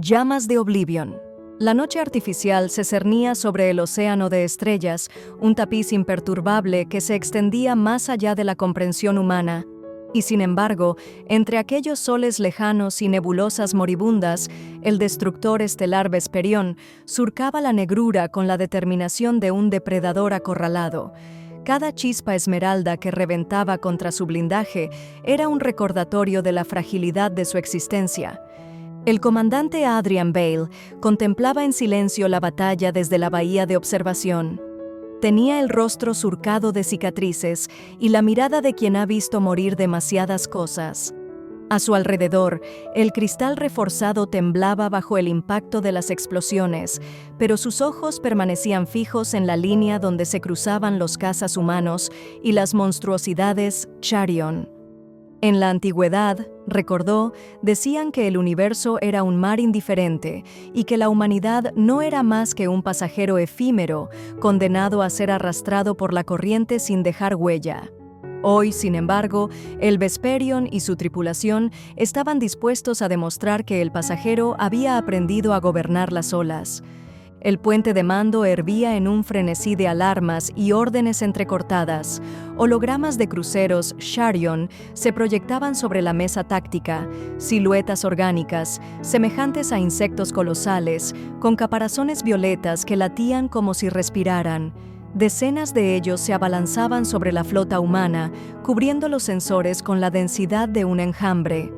Llamas de Oblivion. La noche artificial se cernía sobre el océano de estrellas, un tapiz imperturbable que se extendía más allá de la comprensión humana. Y sin embargo, entre aquellos soles lejanos y nebulosas moribundas, el destructor estelar Vesperión surcaba la negrura con la determinación de un depredador acorralado. Cada chispa esmeralda que reventaba contra su blindaje era un recordatorio de la fragilidad de su existencia. El comandante Adrian Bale contemplaba en silencio la batalla desde la bahía de observación. Tenía el rostro surcado de cicatrices y la mirada de quien ha visto morir demasiadas cosas. A su alrededor, el cristal reforzado temblaba bajo el impacto de las explosiones, pero sus ojos permanecían fijos en la línea donde se cruzaban los cazas humanos y las monstruosidades Charion. En la antigüedad, recordó, decían que el universo era un mar indiferente y que la humanidad no era más que un pasajero efímero, condenado a ser arrastrado por la corriente sin dejar huella. Hoy, sin embargo, el Vesperion y su tripulación estaban dispuestos a demostrar que el pasajero había aprendido a gobernar las olas. El puente de mando hervía en un frenesí de alarmas y órdenes entrecortadas. Hologramas de cruceros Charion se proyectaban sobre la mesa táctica, siluetas orgánicas, semejantes a insectos colosales, con caparazones violetas que latían como si respiraran. Decenas de ellos se abalanzaban sobre la flota humana, cubriendo los sensores con la densidad de un enjambre.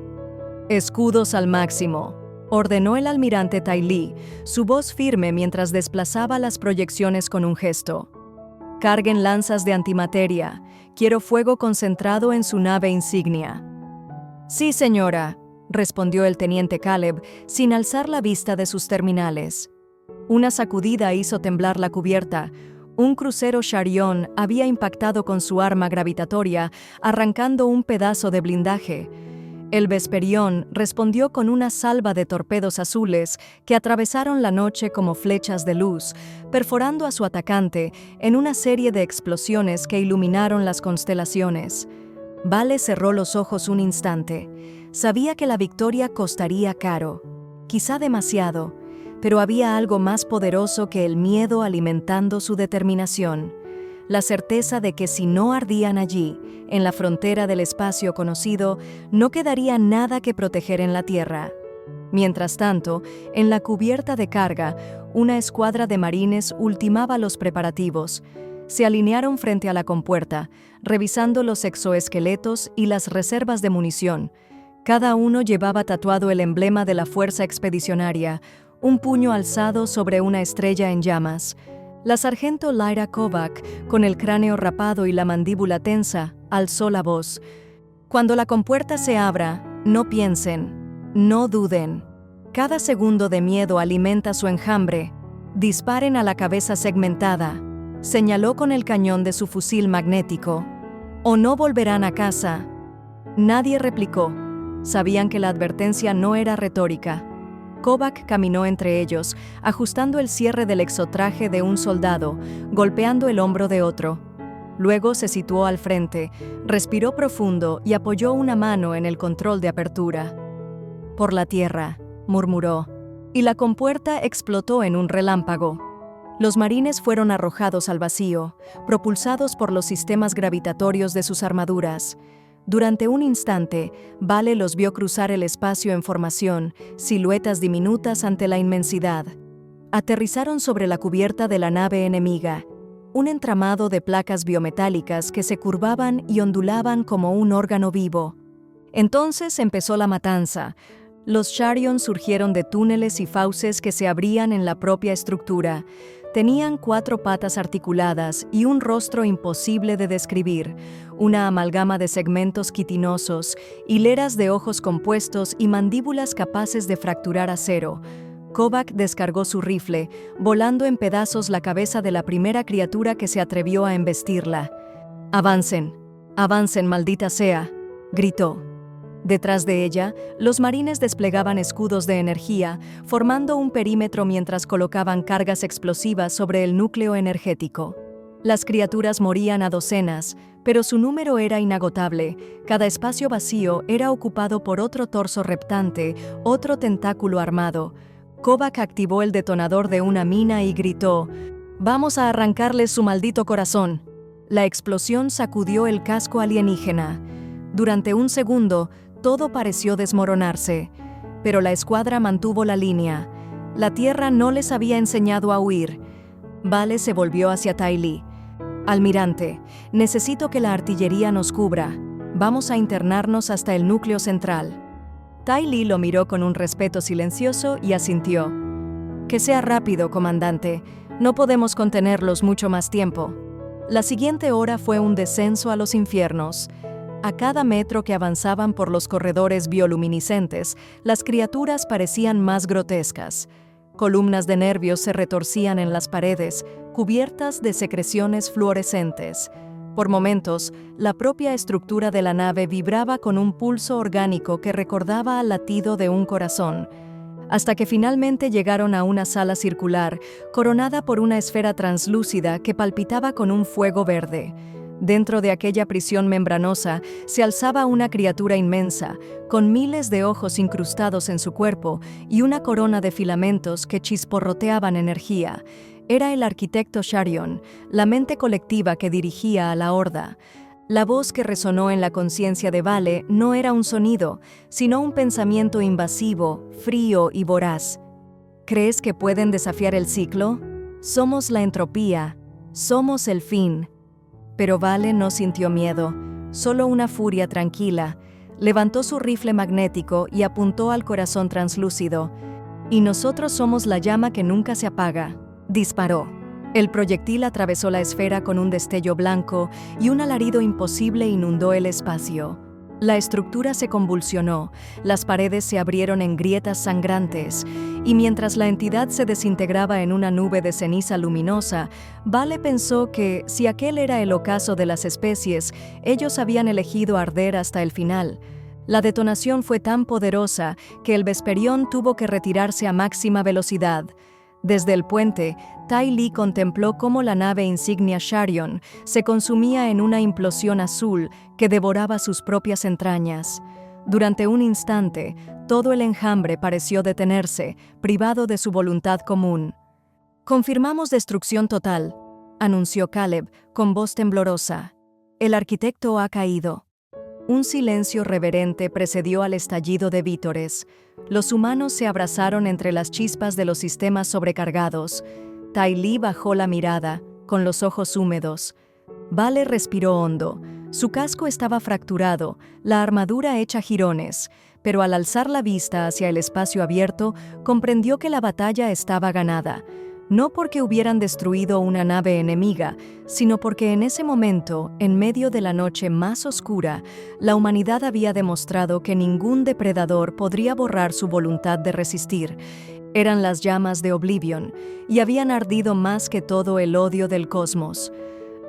«Escudos al máximo», ordenó el almirante Tai Li, su voz firme mientras desplazaba las proyecciones con un gesto. «Carguen lanzas de antimateria. Quiero fuego concentrado en su nave insignia». «Sí, señora», respondió el teniente Caleb, sin alzar la vista de sus terminales. Una sacudida hizo temblar la cubierta. Un crucero Charion había impactado con su arma gravitatoria, arrancando un pedazo de blindaje. El Vesperión respondió con una salva de torpedos azules que atravesaron la noche como flechas de luz, perforando a su atacante en una serie de explosiones que iluminaron las constelaciones. Vale cerró los ojos un instante. Sabía que la victoria costaría caro, quizá demasiado, pero había algo más poderoso que el miedo alimentando su determinación. La certeza de que si no ardían allí, en la frontera del espacio conocido, no quedaría nada que proteger en la Tierra. Mientras tanto, en la cubierta de carga, una escuadra de marines ultimaba los preparativos. Se alinearon frente a la compuerta, revisando los exoesqueletos y las reservas de munición. Cada uno llevaba tatuado el emblema de la Fuerza Expedicionaria, un puño alzado sobre una estrella en llamas. La sargento Lyra Kovac, con el cráneo rapado y la mandíbula tensa, alzó la voz. «Cuando la compuerta se abra, no piensen, no duden. Cada segundo de miedo alimenta su enjambre. Disparen a la cabeza segmentada», señaló con el cañón de su fusil magnético. «O no volverán a casa». Nadie replicó. Sabían que la advertencia no era retórica. Kovac caminó entre ellos, ajustando el cierre del exotraje de un soldado, golpeando el hombro de otro. Luego se situó al frente, respiró profundo y apoyó una mano en el control de apertura. «Por la tierra», murmuró, y la compuerta explotó en un relámpago. Los marines fueron arrojados al vacío, propulsados por los sistemas gravitatorios de sus armaduras. Durante un instante, Vale los vio cruzar el espacio en formación, siluetas diminutas ante la inmensidad. Aterrizaron sobre la cubierta de la nave enemiga, un entramado de placas biometálicas que se curvaban y ondulaban como un órgano vivo. Entonces empezó la matanza. Los Charion surgieron de túneles y fauces que se abrían en la propia estructura. Tenían 4 patas articuladas y un rostro imposible de describir, una amalgama de segmentos quitinosos, hileras de ojos compuestos y mandíbulas capaces de fracturar acero. Kovac descargó su rifle, volando en pedazos la cabeza de la primera criatura que se atrevió a embestirla. «Avancen, avancen, maldita sea», gritó. Detrás de ella, los marines desplegaban escudos de energía, formando un perímetro mientras colocaban cargas explosivas sobre el núcleo energético. Las criaturas morían a docenas, pero su número era inagotable. Cada espacio vacío era ocupado por otro torso reptante, otro tentáculo armado. Kovac activó el detonador de una mina y gritó: «Vamos a arrancarles su maldito corazón». La explosión sacudió el casco alienígena. Durante un segundo, todo pareció desmoronarse, pero la escuadra mantuvo la línea. La Tierra no les había enseñado a huir. Vale se volvió hacia Ty Lee. «Almirante, necesito que la artillería nos cubra. Vamos a internarnos hasta el núcleo central». Ty Lee lo miró con un respeto silencioso y asintió. «Que sea rápido, comandante. No podemos contenerlos mucho más tiempo». La siguiente hora fue un descenso a los infiernos. A cada metro que avanzaban por los corredores bioluminiscentes, las criaturas parecían más grotescas. Columnas de nervios se retorcían en las paredes, cubiertas de secreciones fluorescentes. Por momentos, la propia estructura de la nave vibraba con un pulso orgánico que recordaba al latido de un corazón, hasta que finalmente llegaron a una sala circular, coronada por una esfera translúcida que palpitaba con un fuego verde. Dentro de aquella prisión membranosa se alzaba una criatura inmensa, con miles de ojos incrustados en su cuerpo y una corona de filamentos que chisporroteaban energía. Era el arquitecto Sharion, la mente colectiva que dirigía a la Horda. La voz que resonó en la conciencia de Vale no era un sonido, sino un pensamiento invasivo, frío y voraz. ¿Crees que pueden desafiar el ciclo? Somos la entropía, somos el fin. Pero Vale no sintió miedo, solo una furia tranquila. Levantó su rifle magnético y apuntó al corazón translúcido. «Y nosotros somos la llama que nunca se apaga». Disparó. El proyectil atravesó la esfera con un destello blanco y un alarido imposible inundó el espacio. La estructura se convulsionó, las paredes se abrieron en grietas sangrantes, y mientras la entidad se desintegraba en una nube de ceniza luminosa, Vale pensó que, si aquel era el ocaso de las especies, ellos habían elegido arder hasta el final. La detonación fue tan poderosa que el Vesperión tuvo que retirarse a máxima velocidad. Desde el puente, Ty Lee contempló cómo la nave insignia Sharion se consumía en una implosión azul que devoraba sus propias entrañas. Durante un instante, todo el enjambre pareció detenerse, privado de su voluntad común. «Confirmamos destrucción total», anunció Caleb con voz temblorosa. «El arquitecto ha caído». Un silencio reverente precedió al estallido de vítores. Los humanos se abrazaron entre las chispas de los sistemas sobrecargados. Ty Lee bajó la mirada, con los ojos húmedos. Vale respiró hondo. Su casco estaba fracturado, la armadura hecha jirones, pero al alzar la vista hacia el espacio abierto, comprendió que la batalla estaba ganada. No porque hubieran destruido una nave enemiga, sino porque en ese momento, en medio de la noche más oscura, la humanidad había demostrado que ningún depredador podría borrar su voluntad de resistir. Eran las llamas de Oblivion, y habían ardido más que todo el odio del cosmos.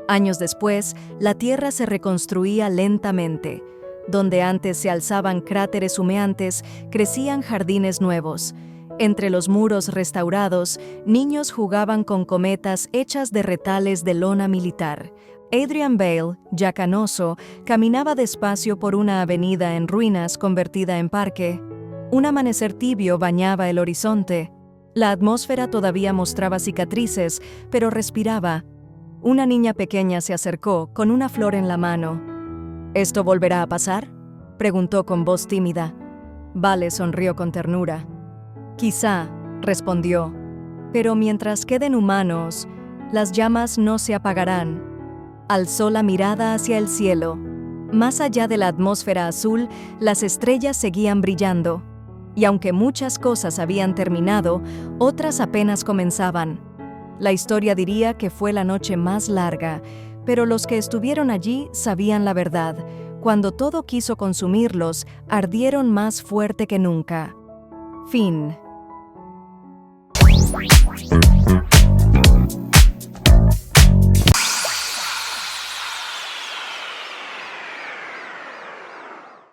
Años después, la Tierra se reconstruía lentamente. Donde antes se alzaban cráteres humeantes, crecían jardines nuevos. Entre los muros restaurados, niños jugaban con cometas hechas de retales de lona militar. Adrian Bale, ya canoso, caminaba despacio por una avenida en ruinas convertida en parque. Un amanecer tibio bañaba el horizonte. La atmósfera todavía mostraba cicatrices, pero respiraba. Una niña pequeña se acercó, con una flor en la mano. «¿Esto volverá a pasar?», preguntó con voz tímida. Vale sonrió con ternura. «Quizá», respondió, «pero mientras queden humanos, las llamas no se apagarán». Alzó la mirada hacia el cielo. Más allá de la atmósfera azul, las estrellas seguían brillando. Y aunque muchas cosas habían terminado, otras apenas comenzaban. La historia diría que fue la noche más larga, pero los que estuvieron allí sabían la verdad. Cuando todo quiso consumirlos, ardieron más fuerte que nunca. Fin.